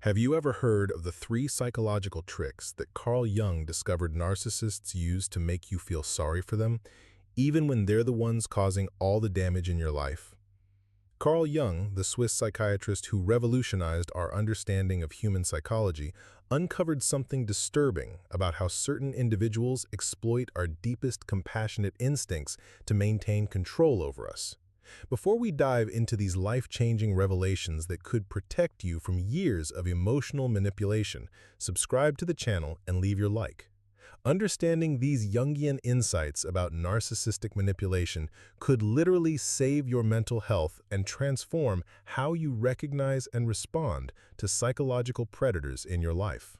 Have you ever heard of the 3 psychological tricks that Carl Jung discovered narcissists use to make you feel sorry for them, even when they're the ones causing all the damage in your life? Carl Jung, the Swiss psychiatrist who revolutionized our understanding of human psychology, uncovered something disturbing about how certain individuals exploit our deepest compassionate instincts to maintain control over us. Before we dive into these life-changing revelations that could protect you from years of emotional manipulation, subscribe to the channel and leave your like. Understanding these Jungian insights about narcissistic manipulation could literally save your mental health and transform how you recognize and respond to psychological predators in your life.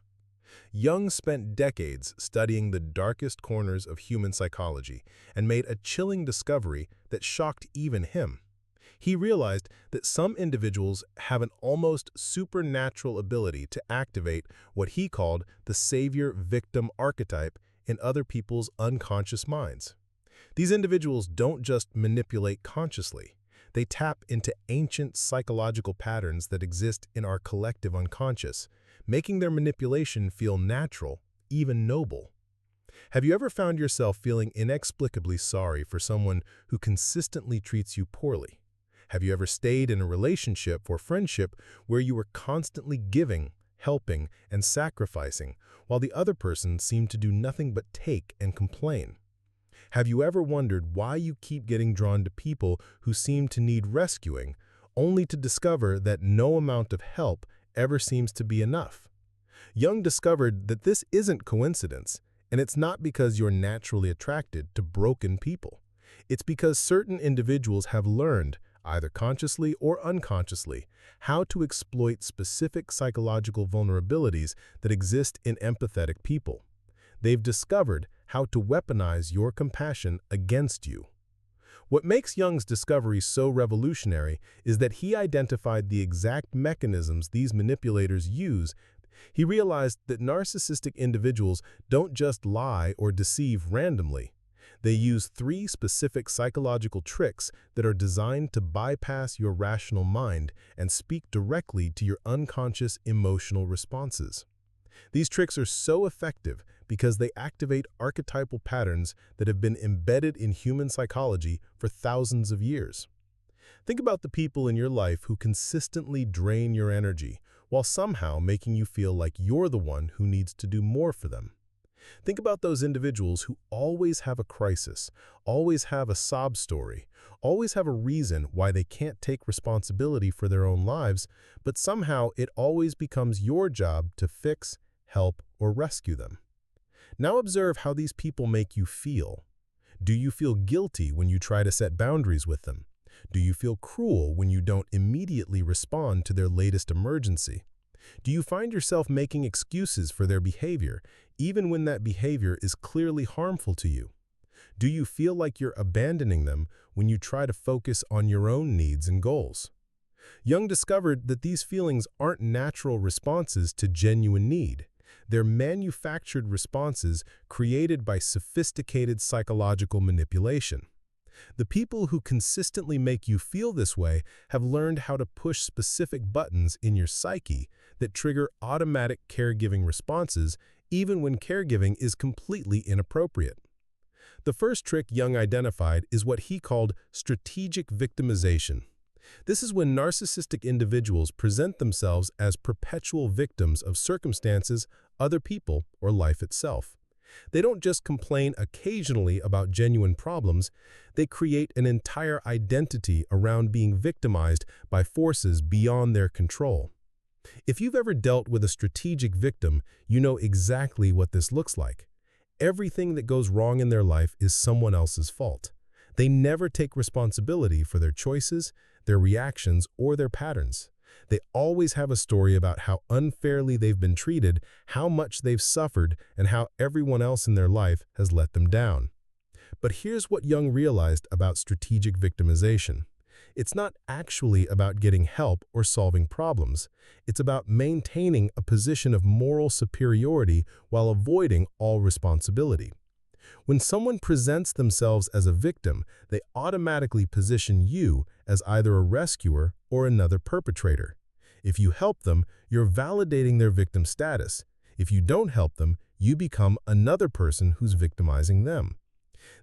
Jung spent decades studying the darkest corners of human psychology and made a chilling discovery that shocked even him. He realized that some individuals have an almost supernatural ability to activate what he called the savior-victim archetype in other people's unconscious minds. These individuals don't just manipulate consciously. They tap into ancient psychological patterns that exist in our collective unconscious, making their manipulation feel natural, even noble. Have you ever found yourself feeling inexplicably sorry for someone who consistently treats you poorly? Have you ever stayed in a relationship or friendship where you were constantly giving, helping, and sacrificing, while the other person seemed to do nothing but take and complain? Have you ever wondered why you keep getting drawn to people who seem to need rescuing, only to discover that no amount of help ever seems to be enough? Jung discovered that this isn't coincidence, and it's not because you're naturally attracted to broken people. It's because certain individuals have learned, either consciously or unconsciously, how to exploit specific psychological vulnerabilities that exist in empathetic people. They've discovered how to weaponize your compassion against you. What makes Jung's discovery so revolutionary is that he identified the exact mechanisms these manipulators use. He realized that narcissistic individuals don't just lie or deceive randomly. They use 3 specific psychological tricks that are designed to bypass your rational mind and speak directly to your unconscious emotional responses. These tricks are so effective because they activate archetypal patterns that have been embedded in human psychology for thousands of years. Think about the people in your life who consistently drain your energy while somehow making you feel like you're the one who needs to do more for them. Think about those individuals who always have a crisis, always have a sob story, always have a reason why they can't take responsibility for their own lives, but somehow it always becomes your job to fix, help, or rescue them. Now observe how these people make you feel. Do you feel guilty when you try to set boundaries with them? Do you feel cruel when you don't immediately respond to their latest emergency? Do you find yourself making excuses for their behavior, even when that behavior is clearly harmful to you? Do you feel like you're abandoning them when you try to focus on your own needs and goals? Jung discovered that these feelings aren't natural responses to genuine need. They're manufactured responses created by sophisticated psychological manipulation. The people who consistently make you feel this way have learned how to push specific buttons in your psyche that trigger automatic caregiving responses even when caregiving is completely inappropriate. The first trick Jung identified is what he called strategic victimization. This is when narcissistic individuals present themselves as perpetual victims of circumstances, other people, or life itself. They don't just complain occasionally about genuine problems, they create an entire identity around being victimized by forces beyond their control. If you've ever dealt with a strategic victim, you know exactly what this looks like. Everything that goes wrong in their life is someone else's fault. They never take responsibility for their choices, their reactions, or their patterns. They always have a story about how unfairly they've been treated, how much they've suffered, and how everyone else in their life has let them down. But here's what Jung realized about strategic victimization. It's not actually about getting help or solving problems. It's about maintaining a position of moral superiority while avoiding all responsibility. When someone presents themselves as a victim, they automatically position you as either a rescuer or another perpetrator. If you help them, you're validating their victim status. If you don't help them, you become another person who's victimizing them.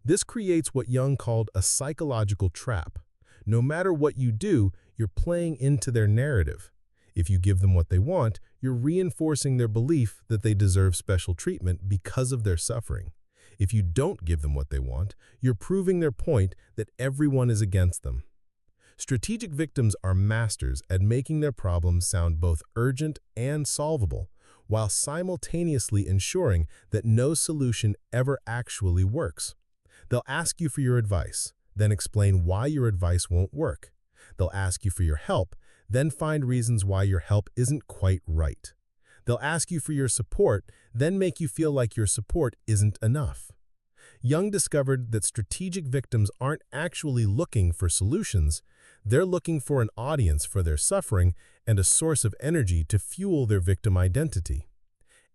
This creates what Jung called a psychological trap. No matter what you do, you're playing into their narrative. If you give them what they want, you're reinforcing their belief that they deserve special treatment because of their suffering. If you don't give them what they want, you're proving their point that everyone is against them. Strategic victims are masters at making their problems sound both urgent and solvable, while simultaneously ensuring that no solution ever actually works. They'll ask you for your advice, then explain why your advice won't work. They'll ask you for your help, then find reasons why your help isn't quite right. They'll ask you for your support, then make you feel like your support isn't enough. Jung discovered that strategic victims aren't actually looking for solutions. They're looking for an audience for their suffering and a source of energy to fuel their victim identity.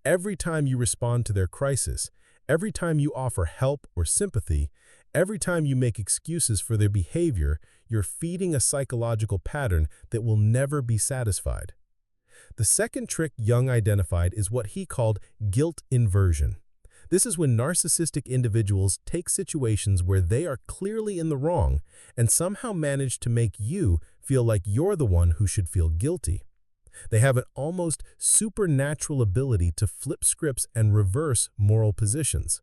Every time you respond to their crisis, every time you offer help or sympathy, every time you make excuses for their behavior, you're feeding a psychological pattern that will never be satisfied. The second trick Jung identified is what he called guilt inversion. This is when narcissistic individuals take situations where they are clearly in the wrong and somehow manage to make you feel like you're the one who should feel guilty. They have an almost supernatural ability to flip scripts and reverse moral positions.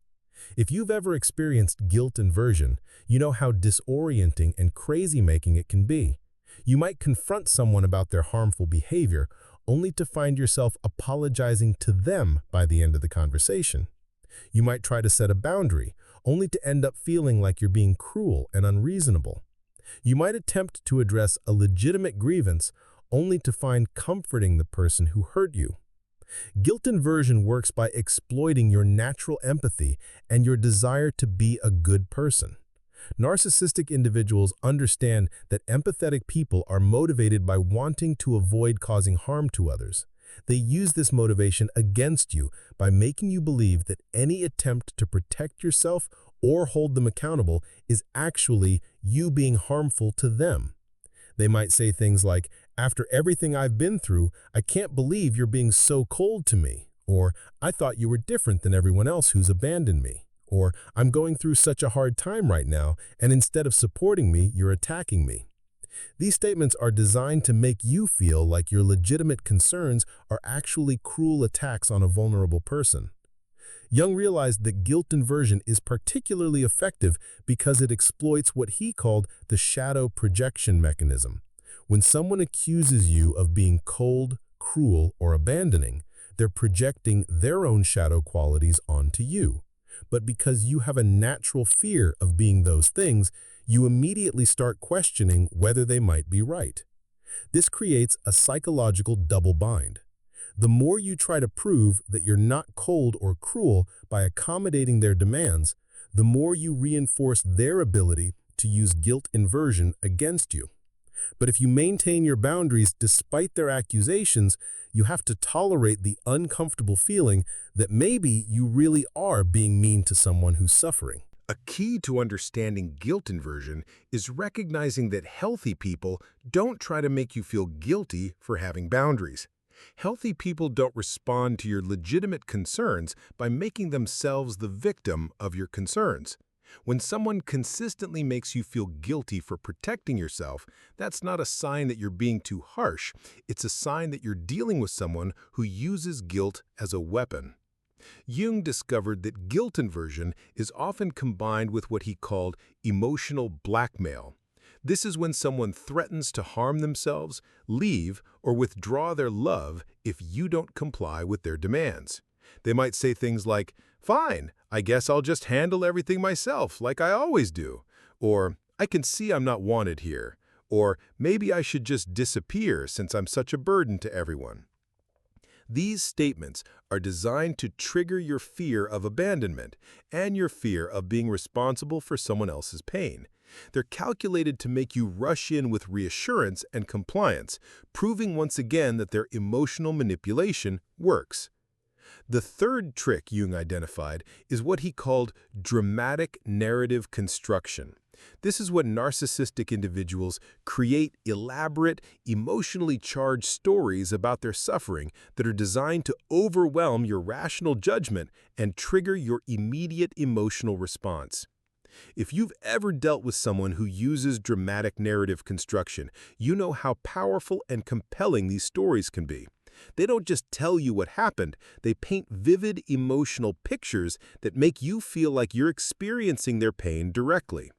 If you've ever experienced guilt inversion, you know how disorienting and crazy-making it can be. You might confront someone about their harmful behavior, only to find yourself apologizing to them by the end of the conversation. You might try to set a boundary, only to end up feeling like you're being cruel and unreasonable. You might attempt to address a legitimate grievance, only to find comforting the person who hurt you. Guilt inversion works by exploiting your natural empathy and your desire to be a good person. Narcissistic individuals understand that empathetic people are motivated by wanting to avoid causing harm to others. They use this motivation against you by making you believe that any attempt to protect yourself or hold them accountable is actually you being harmful to them. They might say things like, "After everything I've been through, I can't believe you're being so cold to me," or "I thought you were different than everyone else who's abandoned me," or "I'm going through such a hard time right now, and instead of supporting me, you're attacking me." These statements are designed to make you feel like your legitimate concerns are actually cruel attacks on a vulnerable person. Jung realized that guilt inversion is particularly effective because it exploits what he called the shadow projection mechanism. When someone accuses you of being cold, cruel, or abandoning, they're projecting their own shadow qualities onto you. But because you have a natural fear of being those things, you immediately start questioning whether they might be right. This creates a psychological double bind. The more you try to prove that you're not cold or cruel by accommodating their demands, the more you reinforce their ability to use guilt inversion against you. But if you maintain your boundaries despite their accusations, you have to tolerate the uncomfortable feeling that maybe you really are being mean to someone who's suffering. A key to understanding guilt inversion is recognizing that healthy people don't try to make you feel guilty for having boundaries. Healthy people don't respond to your legitimate concerns by making themselves the victim of your concerns. When someone consistently makes you feel guilty for protecting yourself, that's not a sign that you're being too harsh. It's a sign that you're dealing with someone who uses guilt as a weapon. Jung discovered that guilt inversion is often combined with what he called emotional blackmail. This is when someone threatens to harm themselves, leave, or withdraw their love if you don't comply with their demands. They might say things like, "Fine, I guess I'll just handle everything myself like I always do," or "I can see I'm not wanted here," or "Maybe I should just disappear since I'm such a burden to everyone." These statements are designed to trigger your fear of abandonment and your fear of being responsible for someone else's pain. They're calculated to make you rush in with reassurance and compliance, proving once again that their emotional manipulation works. The third trick Jung identified is what he called dramatic narrative construction. This is when narcissistic individuals create elaborate, emotionally charged stories about their suffering that are designed to overwhelm your rational judgment and trigger your immediate emotional response. If you've ever dealt with someone who uses dramatic narrative construction, you know how powerful and compelling these stories can be. They don't just tell you what happened, they paint vivid emotional pictures that make you feel like you're experiencing their pain directly.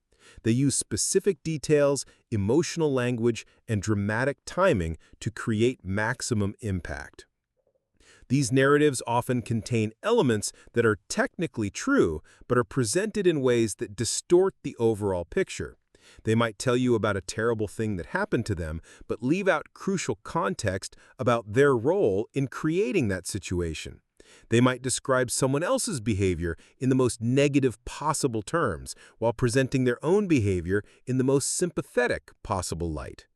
They use specific details, emotional language, and dramatic timing to create maximum impact. These narratives often contain elements that are technically true, but are presented in ways that distort the overall picture. They might tell you about a terrible thing that happened to them, but leave out crucial context about their role in creating that situation. They might describe someone else's behavior in the most negative possible terms, while presenting their own behavior in the most sympathetic possible light.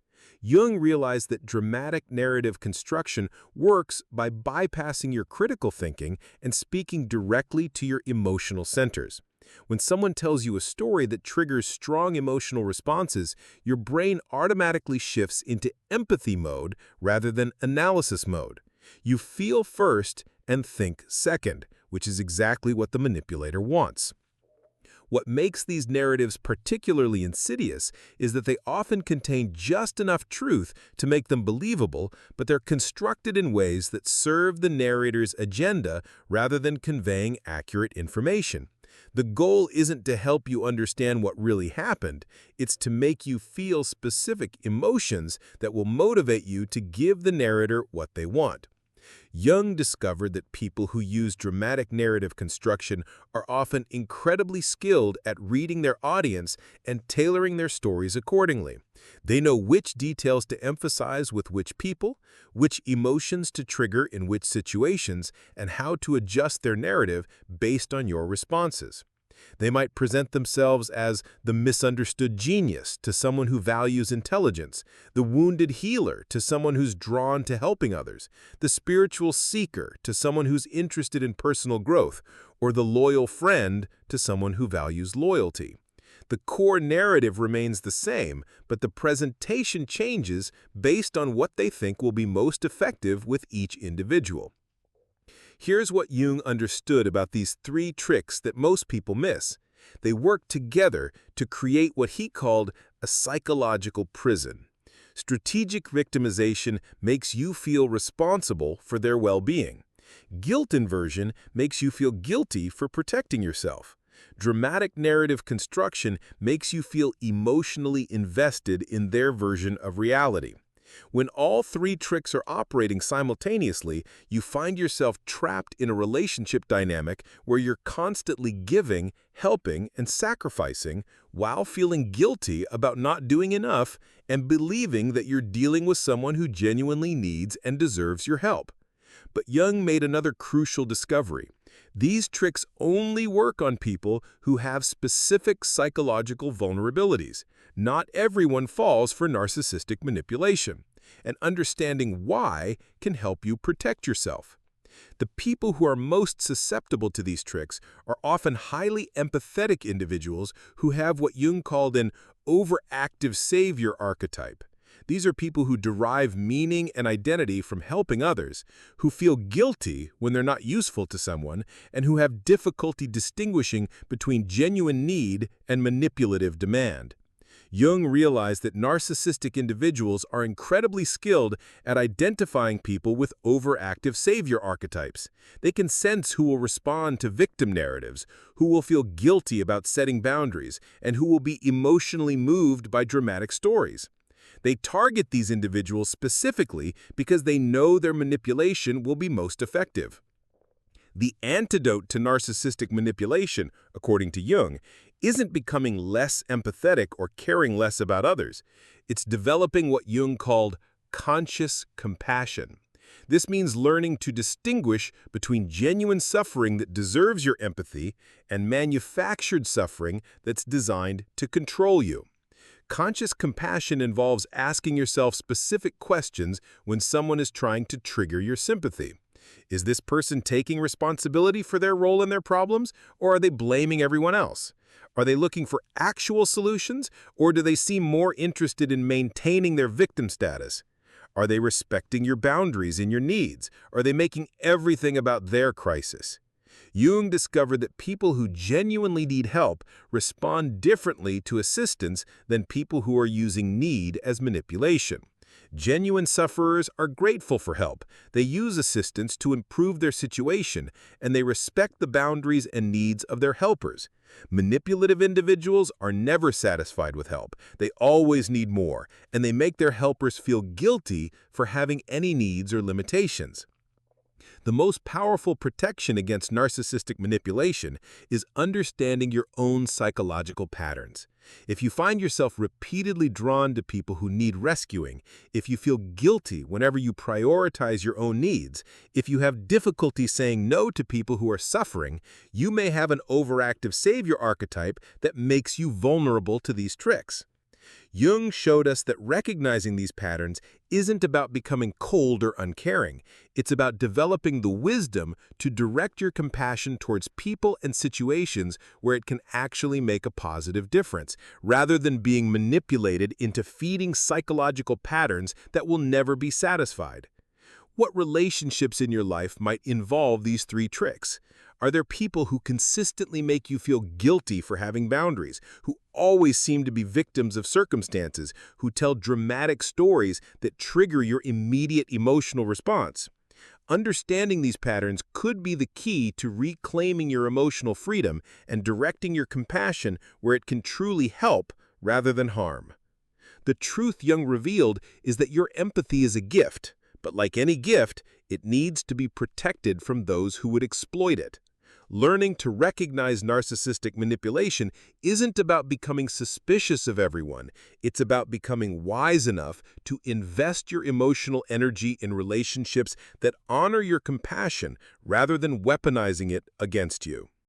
Jung realized that dramatic narrative construction works by bypassing your critical thinking and speaking directly to your emotional centers. When someone tells you a story that triggers strong emotional responses, your brain automatically shifts into empathy mode rather than analysis mode. You feel first and think second, which is exactly what the manipulator wants. What makes these narratives particularly insidious is that they often contain just enough truth to make them believable, but they're constructed in ways that serve the narrator's agenda rather than conveying accurate information. The goal isn't to help you understand what really happened, it's to make you feel specific emotions that will motivate you to give the narrator what they want. Jung discovered that people who use dramatic narrative construction are often incredibly skilled at reading their audience and tailoring their stories accordingly. They know which details to emphasize with which people, which emotions to trigger in which situations, and how to adjust their narrative based on your responses. They might present themselves as the misunderstood genius to someone who values intelligence, the wounded healer to someone who's drawn to helping others, the spiritual seeker to someone who's interested in personal growth, or the loyal friend to someone who values loyalty. The core narrative remains the same, but the presentation changes based on what they think will be most effective with each individual. Here's what Jung understood about these three tricks that most people miss. They work together to create what he called a psychological prison. Strategic victimization makes you feel responsible for their well-being. Guilt inversion makes you feel guilty for protecting yourself. Dramatic narrative construction makes you feel emotionally invested in their version of reality. When all three tricks are operating simultaneously, you find yourself trapped in a relationship dynamic where you're constantly giving, helping, and sacrificing while feeling guilty about not doing enough and believing that you're dealing with someone who genuinely needs and deserves your help. But Jung made another crucial discovery. These tricks only work on people who have specific psychological vulnerabilities. Not everyone falls for narcissistic manipulation, and understanding why can help you protect yourself. The people who are most susceptible to these tricks are often highly empathetic individuals who have what Jung called an overactive savior archetype. These are people who derive meaning and identity from helping others, who feel guilty when they're not useful to someone, and who have difficulty distinguishing between genuine need and manipulative demand. Jung realized that narcissistic individuals are incredibly skilled at identifying people with overactive savior archetypes. They can sense who will respond to victim narratives, who will feel guilty about setting boundaries, and who will be emotionally moved by dramatic stories. They target these individuals specifically because they know their manipulation will be most effective. The antidote to narcissistic manipulation, according to Jung, isn't becoming less empathetic or caring less about others. It's developing what Jung called conscious compassion. This means learning to distinguish between genuine suffering that deserves your empathy and manufactured suffering that's designed to control you. Conscious compassion involves asking yourself specific questions when someone is trying to trigger your sympathy. Is this person taking responsibility for their role in their problems, or are they blaming everyone else? Are they looking for actual solutions, or do they seem more interested in maintaining their victim status? Are they respecting your boundaries and your needs? Are they making everything about their crisis? Jung discovered that people who genuinely need help respond differently to assistance than people who are using need as manipulation. Genuine sufferers are grateful for help. They use assistance to improve their situation, and they respect the boundaries and needs of their helpers. Manipulative individuals are never satisfied with help. They always need more, and they make their helpers feel guilty for having any needs or limitations. The most powerful protection against narcissistic manipulation is understanding your own psychological patterns. If you find yourself repeatedly drawn to people who need rescuing, if you feel guilty whenever you prioritize your own needs, if you have difficulty saying no to people who are suffering, you may have an overactive savior archetype that makes you vulnerable to these tricks. Jung showed us that recognizing these patterns isn't about becoming cold or uncaring. It's about developing the wisdom to direct your compassion towards people and situations where it can actually make a positive difference, rather than being manipulated into feeding psychological patterns that will never be satisfied. What relationships in your life might involve these three tricks? Are there people who consistently make you feel guilty for having boundaries, who always seem to be victims of circumstances, who tell dramatic stories that trigger your immediate emotional response? Understanding these patterns could be the key to reclaiming your emotional freedom and directing your compassion where it can truly help rather than harm. The truth Jung revealed is that your empathy is a gift, but like any gift, it needs to be protected from those who would exploit it. Learning to recognize narcissistic manipulation isn't about becoming suspicious of everyone. It's about becoming wise enough to invest your emotional energy in relationships that honor your compassion rather than weaponizing it against you.